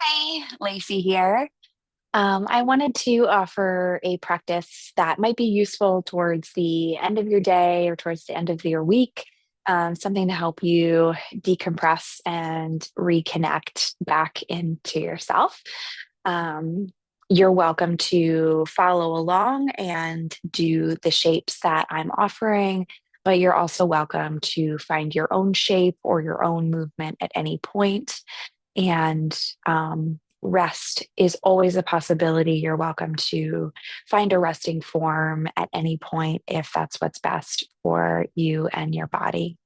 Hi, Lacey here. I wanted to offer a practice that might be useful towards the end of your day or towards the end of your week, something to help you decompress and reconnect back into yourself. Um, you're welcome to follow along and do the shapes that I'm offering, but you're also welcome to find your own shape or your own movement at any point. And rest is always a possibility. You're welcome to find a resting form at any point if that's what's best for you and your body.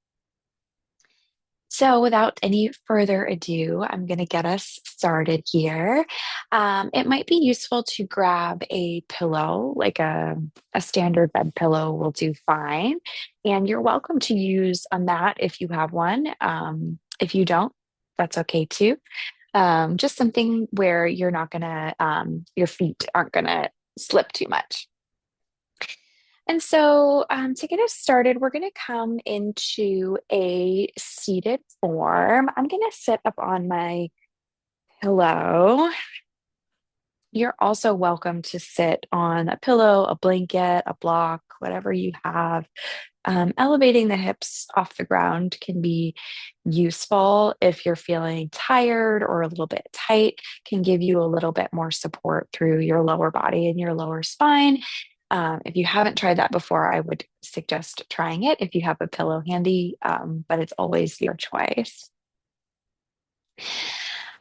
So, without any further ado, I'm going to get us started here. It might be useful to grab a pillow, like a standard bed pillow will do fine. And you're welcome to use a mat if you have one. If you don't, that's okay too. Just something where you're not gonna, your feet aren't gonna slip too much. And so, to get us started, we're gonna come into a seated form. I'm gonna sit up on my pillow. You're also welcome to sit on a pillow, a blanket, a block, whatever you have. Elevating the hips off the ground can be useful if you're feeling tired or a little bit tight, can give you a little bit more support through your lower body and your lower spine. If you haven't tried that before, I would suggest trying it if you have a pillow handy, but it's always your choice.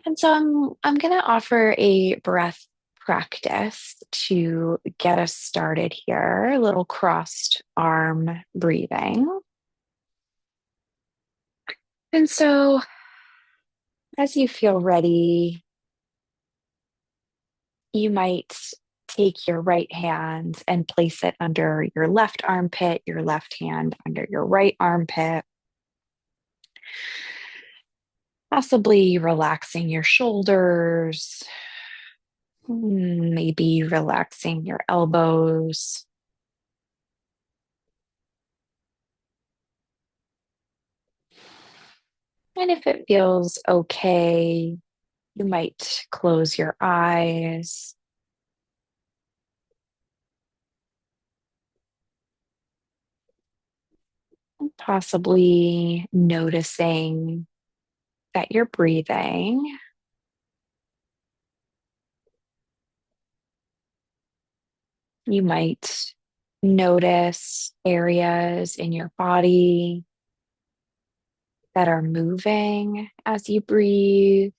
And so I'm going to offer a breath practice to get us started here. A little crossed arm breathing. And so as you feel ready, you might take your right hand and place it under your left armpit, your left hand under your right armpit, possibly relaxing your shoulders, maybe relaxing your elbows. And if it feels okay, you might close your eyes and possibly noticing that you're breathing. You might notice areas in your body that are moving as you breathe.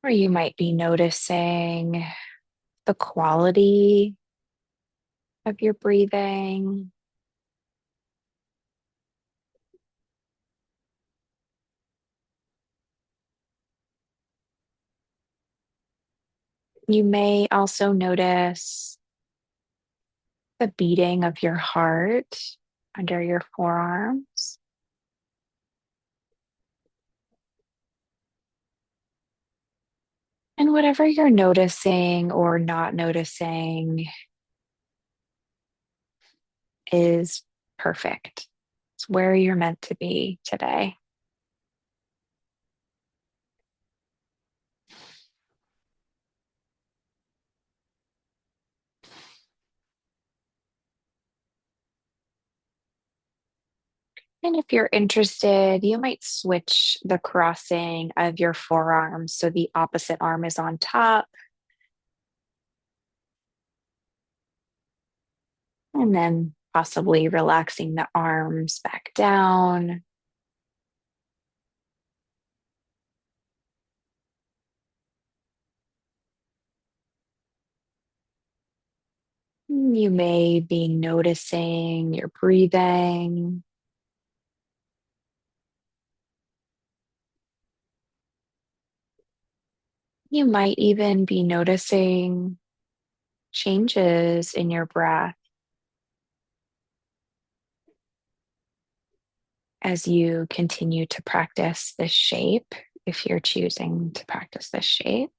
Or you might be noticing the quality of your breathing. You may also notice the beating of your heart under your forearms. And whatever you're noticing or not noticing is perfect. It's where you're meant to be today. And if you're interested, you might switch the crossing of your forearms so the opposite arm is on top, and then possibly relaxing the arms back down. You may be noticing your breathing. You might even be noticing changes in your breath as you continue to practice this shape, if you're choosing to practice this shape.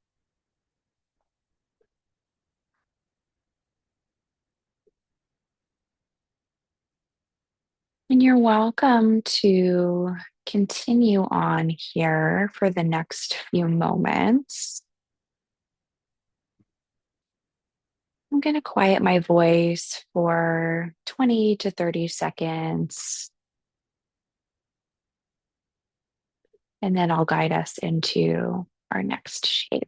And you're welcome to continue on here for the next few moments. I'm going to quiet my voice for 20 to 30 seconds, and then I'll guide us into our next shape.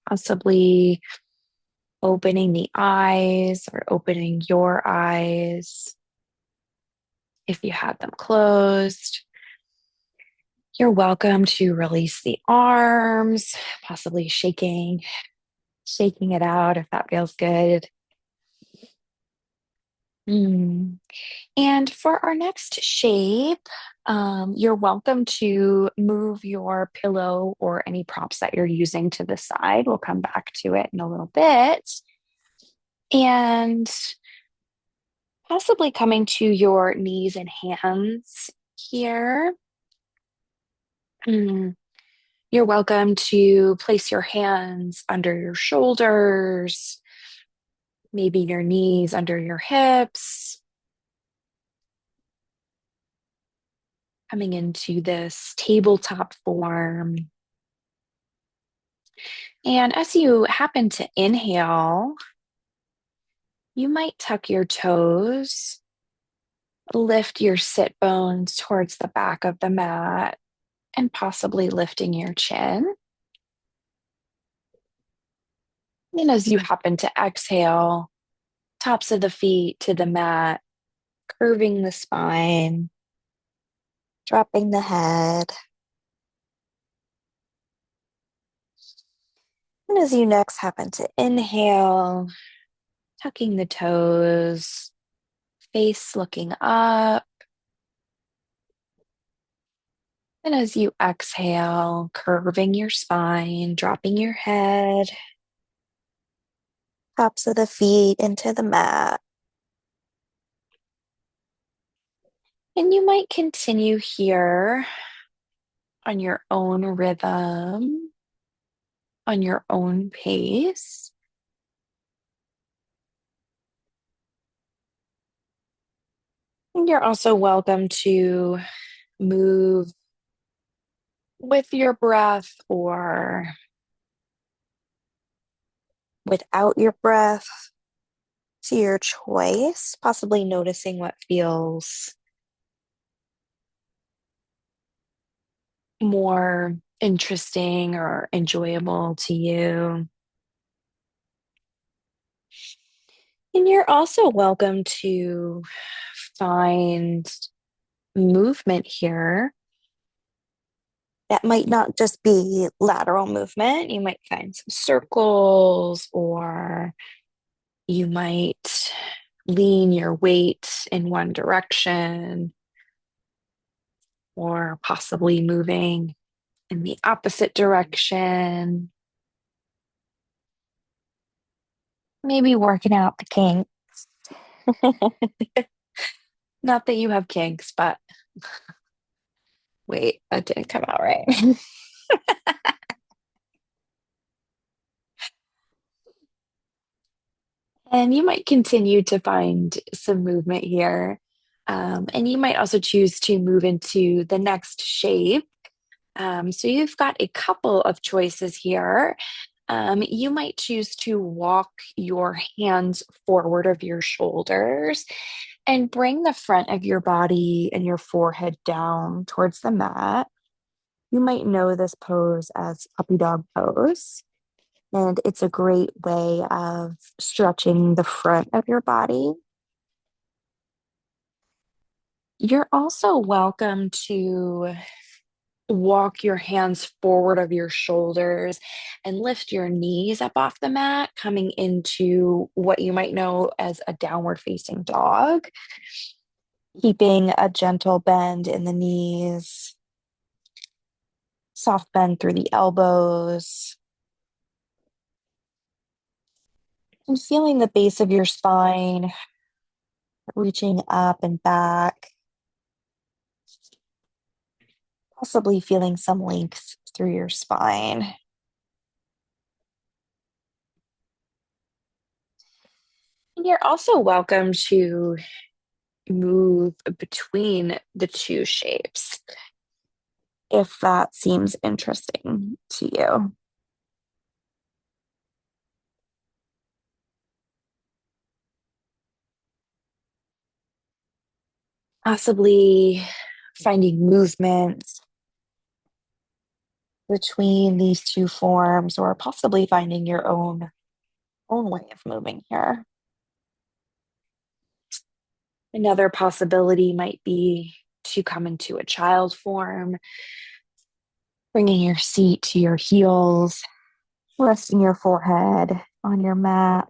Possibly opening the eyes or opening your eyes if you had them closed. You're welcome to release the arms, possibly shaking it out if that feels good. Mm. And for our next shape, you're welcome to move your pillow or any props that you're using to the side. We'll come back to it in a little bit. And possibly coming to your knees and hands here. Mm. You're welcome to place your hands under your shoulders, maybe your knees under your hips, coming into this tabletop form. And as you happen to inhale, you might tuck your toes, lift your sit bones towards the back of the mat, and possibly lifting your chin. And as you happen to exhale, tops of the feet to the mat, curving the spine, dropping the head. And as you next happen to inhale, tucking the toes, face looking up. And as you exhale, curving your spine, dropping your head, tops of the feet into the mat. And you might continue here on your own rhythm, on your own pace. And you're also welcome to move with your breath or without your breath to your choice, possibly noticing what feels more interesting or enjoyable to you. And you're also welcome to find movement here that might not just be lateral movement. You might find some circles, or you might lean your weight in one direction, or possibly moving in the opposite direction. Maybe working out the kinks. Not that you have kinks, but wait, that didn't come out right. And you might continue to find some movement here. And you might also choose to move into the next shape. So you've got a couple of choices here. You might choose to walk your hands forward of your shoulders and bring the front of your body and your forehead down towards the mat. You might know this pose as puppy dog pose. And it's a great way of stretching the front of your body. You're also welcome to walk your hands forward of your shoulders and lift your knees up off the mat, coming into what you might know as a downward facing dog, keeping a gentle bend in the knees, soft bend through the elbows, and feeling the base of your spine reaching up and back, possibly feeling some length through your spine. And you're also welcome to move between the two shapes if that seems interesting to you. Possibly finding movement between these two forms, or possibly finding your own way of moving here. Another possibility might be to come into a child form, bringing your seat to your heels, resting your forehead on your mat,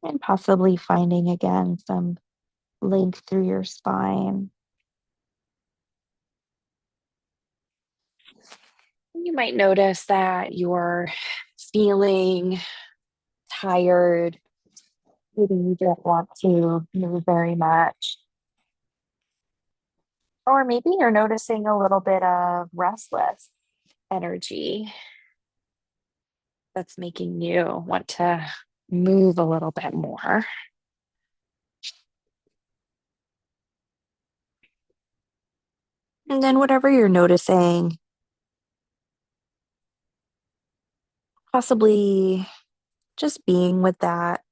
and possibly finding again some length through your spine. You might notice that you're feeling tired. Maybe you don't want to move very much. Or maybe you're noticing a little bit of restless energy that's making you want to move a little bit more. And then, whatever you're noticing, possibly just being with that,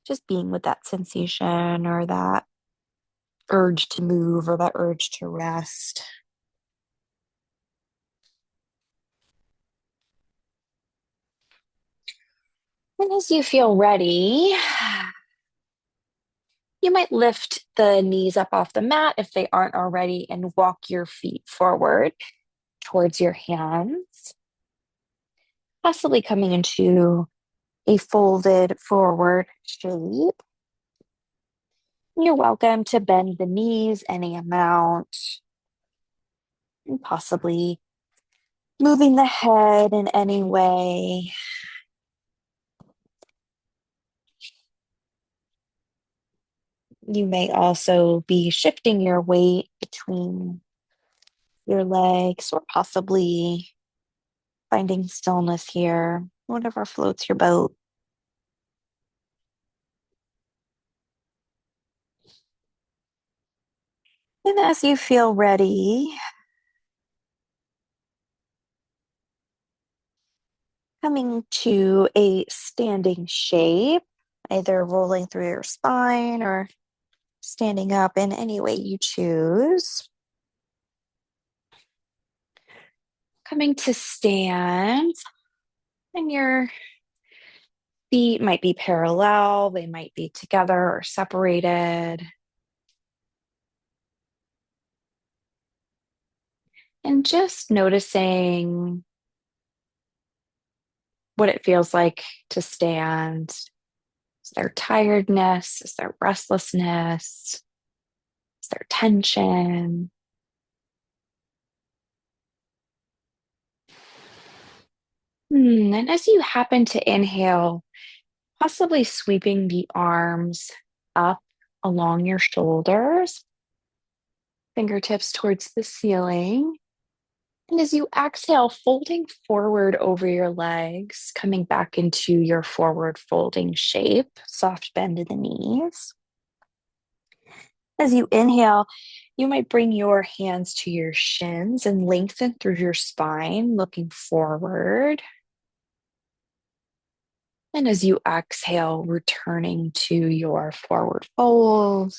just being with that sensation or that urge to move or that urge to rest. And as you feel ready, you might lift the knees up off the mat if they aren't already and walk your feet forward towards your hands, possibly coming into a folded forward shape. You're welcome to bend the knees any amount and possibly moving the head in any way. You may also be shifting your weight between your legs or possibly finding stillness here, whatever floats your boat. And as you feel ready, coming to a standing shape, either rolling through your spine or standing up in any way you choose. Coming to stand, and your feet might be parallel, they might be together or separated. And just noticing what it feels like to stand. Is there tiredness? Is there restlessness? Is there tension? And as you happen to inhale, possibly sweeping the arms up along your shoulders, fingertips towards the ceiling. And as you exhale, folding forward over your legs, coming back into your forward folding shape, soft bend in the knees. As you inhale, you might bring your hands to your shins and lengthen through your spine, looking forward. And as you exhale, returning to your forward fold.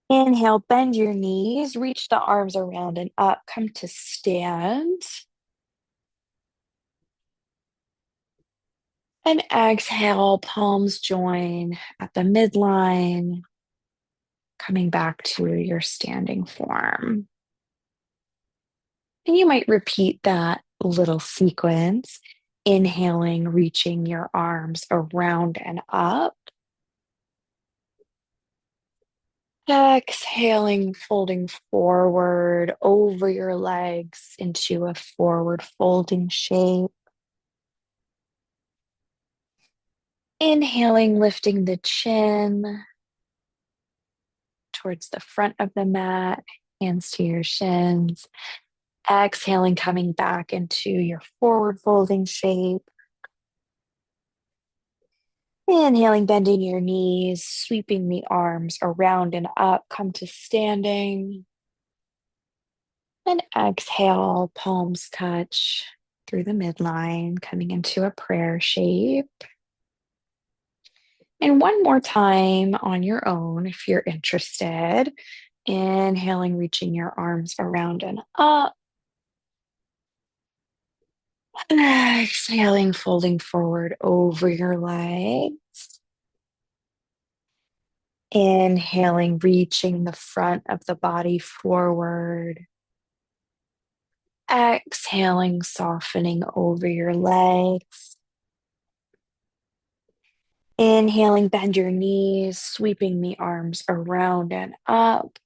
Inhale, bend your knees, reach the arms around and up, come to stand. And exhale, palms join at the midline, coming back to your standing form. And you might repeat that little sequence, inhaling, reaching your arms around and up. Exhaling, folding forward over your legs into a forward folding shape. Inhaling, lifting the chin towards the front of the mat, hands to your shins. Exhaling, coming back into your forward folding shape. Inhaling, bending your knees, sweeping the arms around and up, come to standing. And exhale, palms touch through the midline, coming into a prayer shape. And one more time on your own, if you're interested. Inhaling, reaching your arms around and up. Exhaling, folding forward over your legs. Inhaling, reaching the front of the body forward. Exhaling, softening over your legs. Inhaling, bend your knees, sweeping the arms around and up.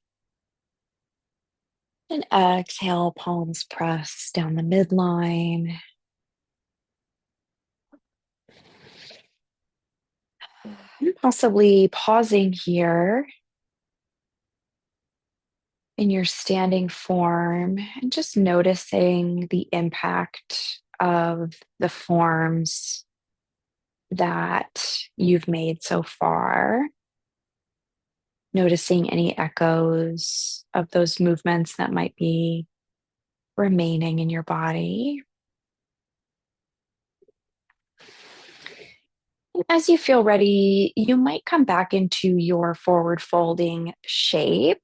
And exhale, palms press down the midline. Possibly pausing here in your standing form and just noticing the impact of the forms that you've made so far. Noticing any echoes of those movements that might be remaining in your body. As you feel ready, you might come back into your forward folding shape.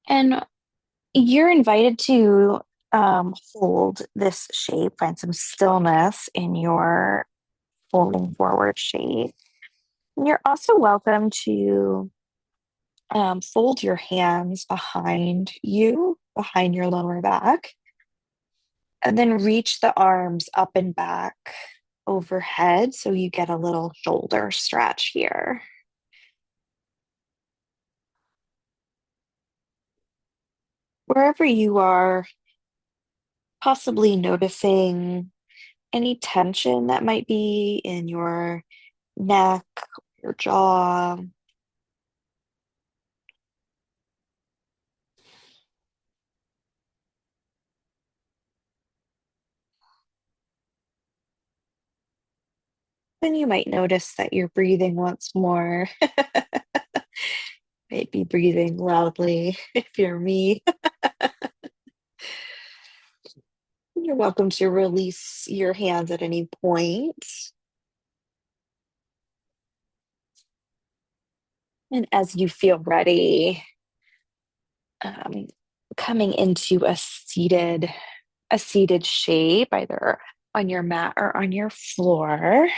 And you're invited to hold this shape, find some stillness in your folding forward shape. And you're also welcome to fold your hands behind you, behind your lower back, and then reach the arms up and back overhead so you get a little shoulder stretch here. Wherever you are, possibly noticing any tension that might be in your neck, your jaw. Then you might notice that you're breathing once more. Might be breathing loudly if you're me. You're welcome to release your hands at any point. And as you feel ready, um, coming into a seated shape, either on your mat or on your floor.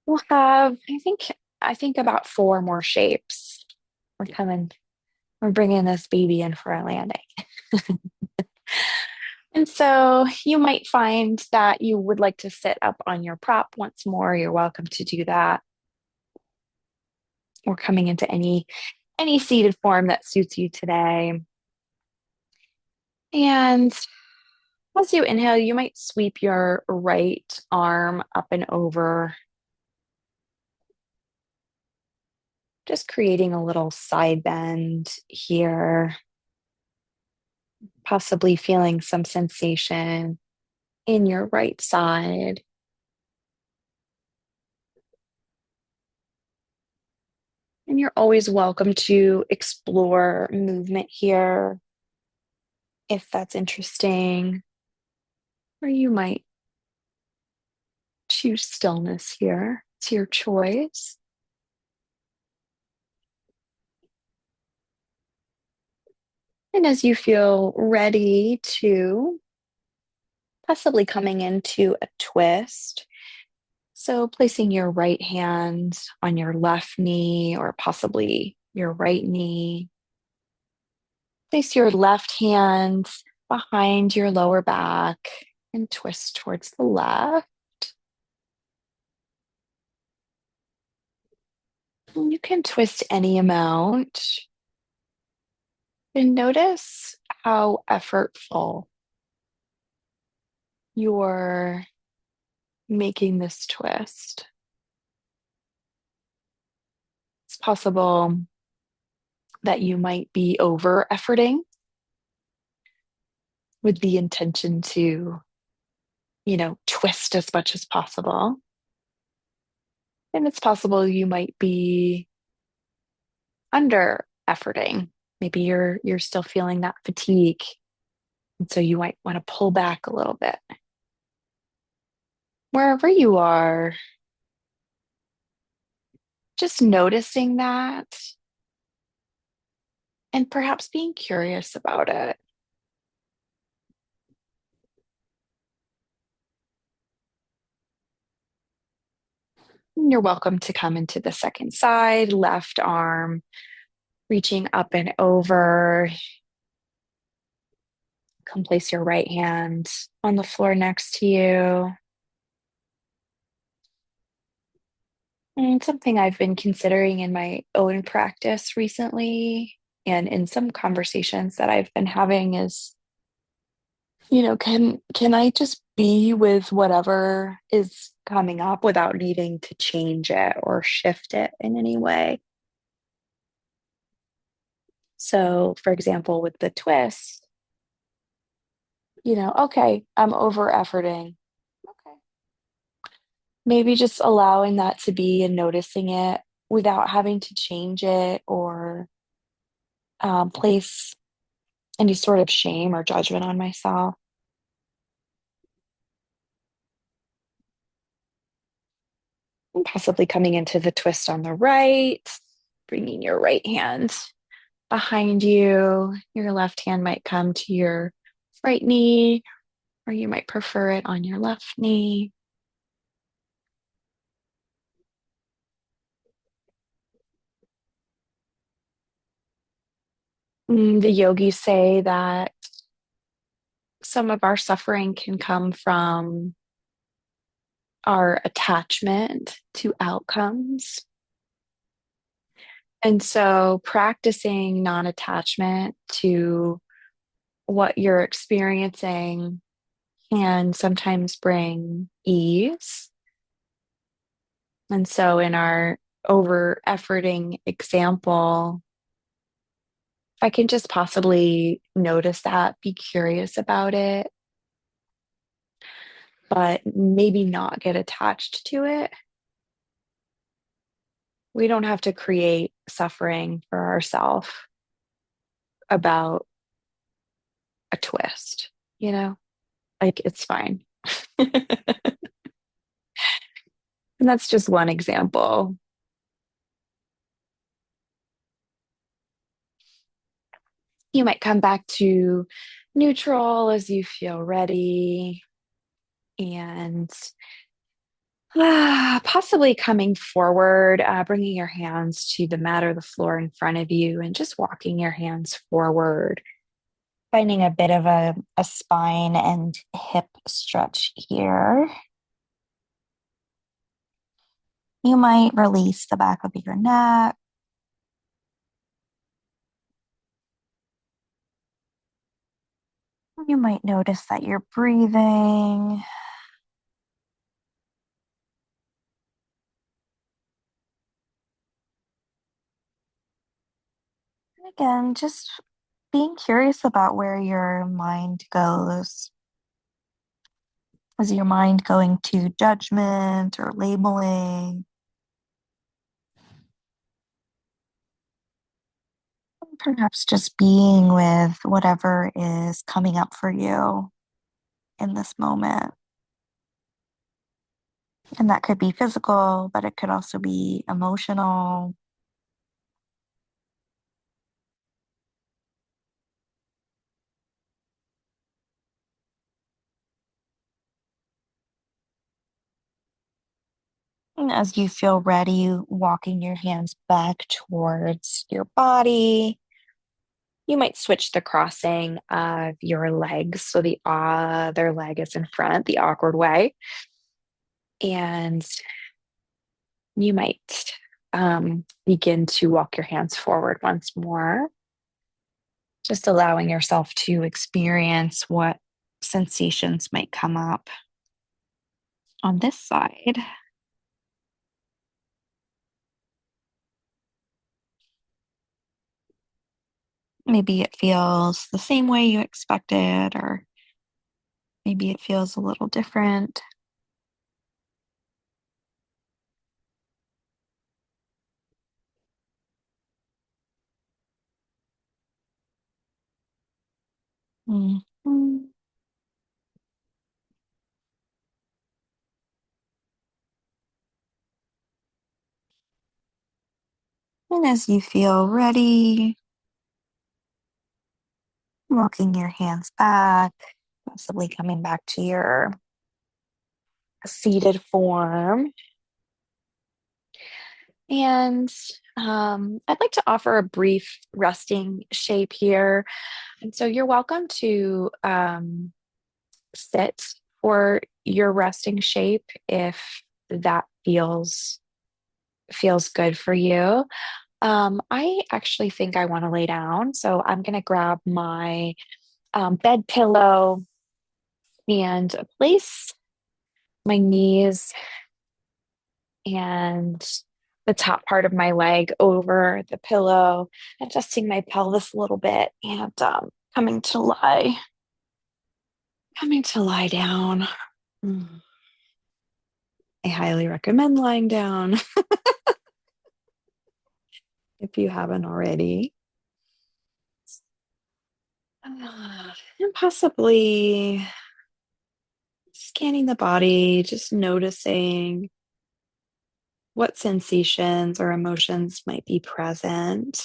We'll have, I think about four more shapes. We're coming, we're bringing this baby in for a landing. And so you might find that you would like to sit up on your prop once more. You're welcome to do that. Or coming into any seated form that suits you today. And as you inhale, you might sweep your right arm up and over, just creating a little side bend here, possibly feeling some sensation in your right side. And you're always welcome to explore movement here if that's interesting, or you might choose stillness here. It's your choice. And as you feel ready to possibly coming into a twist. So placing your right hand on your left knee or possibly your right knee. Place your left hand behind your lower back and twist towards the left. And you can twist any amount and notice how effortful you're making this twist. It's possible that you might be over efforting with the intention to, twist as much as possible. And it's possible you might be under efforting. Maybe you're still feeling that fatigue. And so you might want to pull back a little bit. Wherever you are, just noticing that and perhaps being curious about it. And you're welcome to come into the second side, left arm, reaching up and over. Come place your right hand on the floor next to you. And something I've been considering in my own practice recently and in some conversations that I've been having is, can I just be with whatever is coming up without needing to change it or shift it in any way? So, for example, with the twist, okay, I'm over efforting. Okay. Maybe just allowing that to be and noticing it without having to change it or place any sort of shame or judgment on myself. And possibly coming into the twist on the right, bringing your right hand behind you. Your left hand might come to your right knee, or you might prefer it on your left knee. The yogis say that some of our suffering can come from our attachment to outcomes. And so practicing non-attachment to what you're experiencing can sometimes bring ease. And so in our over efforting example, I can just possibly notice that, be curious about it, but maybe not get attached to it. We don't have to create suffering for ourselves about a twist, you know? Like it's fine. And that's just one example. You might come back to neutral as you feel ready and possibly coming forward, bringing your hands to the mat or the floor in front of you and just walking your hands forward, finding a bit of a spine and hip stretch here. You might release the back of your neck. You might notice that you're breathing. And again, just being curious about where your mind goes. Is your mind going to judgment or labeling? Perhaps just being with whatever is coming up for you in this moment. And that could be physical, but it could also be emotional. As you feel ready, walking your hands back towards your body, you might switch the crossing of your legs so the other leg is in front, the awkward way. And you might begin to walk your hands forward once more, just allowing yourself to experience what sensations might come up on this side. Maybe it feels the same way you expected, or maybe it feels a little different. Mhm. And as you feel ready, walking your hands back, possibly coming back to your seated form. And I'd like to offer a brief resting shape here. And so you're welcome to sit for your resting shape if that feels good for you. I actually think I want to lay down, so I'm going to grab my bed pillow and place my knees and the top part of my leg over the pillow, adjusting my pelvis a little bit, and coming to lie down. Mm. I highly recommend lying down if you haven't already. And possibly scanning the body, just noticing what sensations or emotions might be present.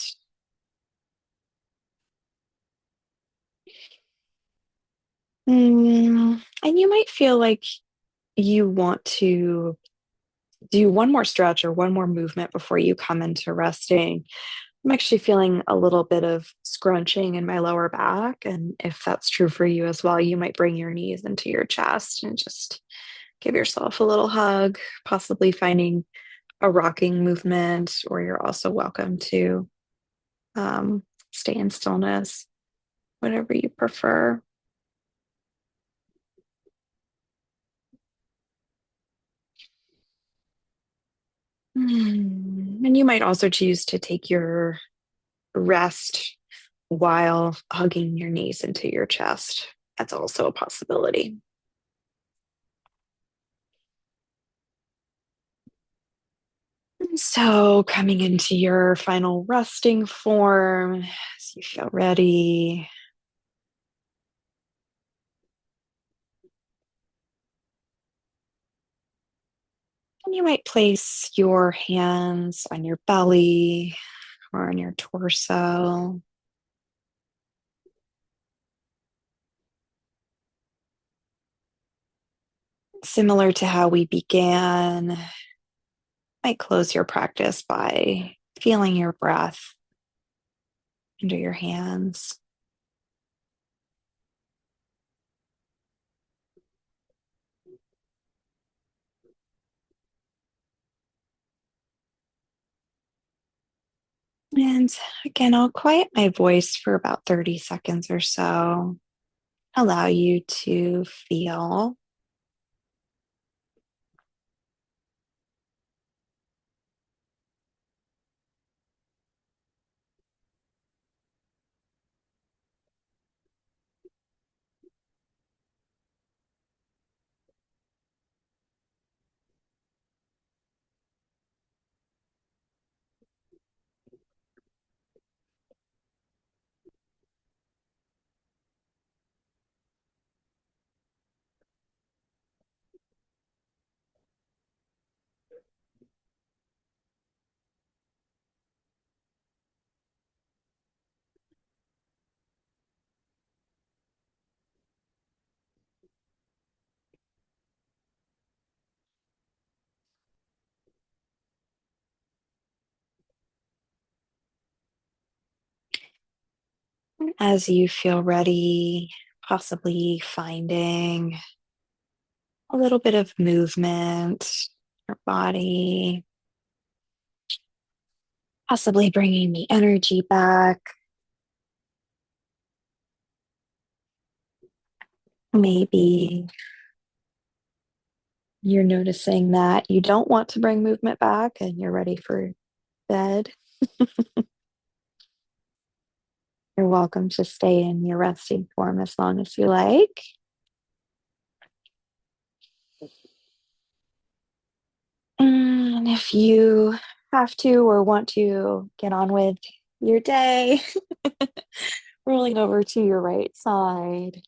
And you might feel like you want to do one more stretch or one more movement before you come into resting. I'm actually feeling a little bit of scrunching in my lower back. And if that's true for you as well, you might bring your knees into your chest and just give yourself a little hug, possibly finding a rocking movement, or you're also welcome to um, stay in stillness, whatever you prefer. And you might also choose to take your rest while hugging your knees into your chest. That's also a possibility. So, coming into your final resting form, as you feel ready, and you might place your hands on your belly or on your torso. Similar to how we began, might close your practice by feeling your breath under your hands. And again, I'll quiet my voice for about 30 seconds or so, allow you to feel. As you feel ready, possibly finding a little bit of movement, your body, possibly bringing the energy back. Maybe you're noticing that you don't want to bring movement back and you're ready for bed. You're welcome to stay in your resting form as long as you like. And if you have to or want to get on with your day, rolling over to your right side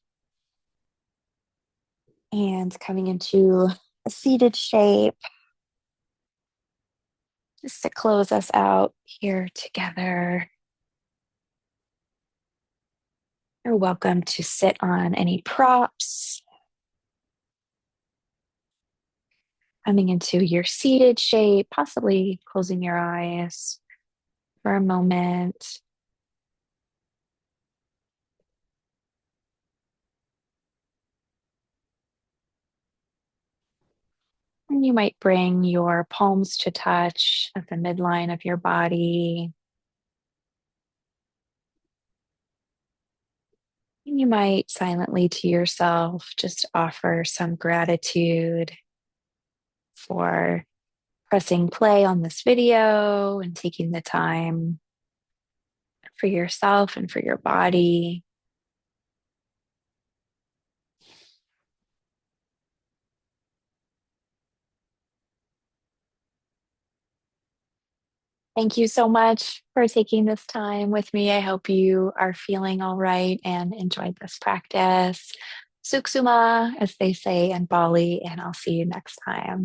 and coming into a seated shape just to close us out here together. You're welcome to sit on any props, coming into your seated shape, possibly closing your eyes for a moment. And you might bring your palms to touch at the midline of your body. And you might silently to yourself just offer some gratitude for pressing play on this video and taking the time for yourself and for your body. Thank you so much for taking this time with me. I hope you are feeling all right and enjoyed this practice. Suksuma, as they say in Bali, and I'll see you next time.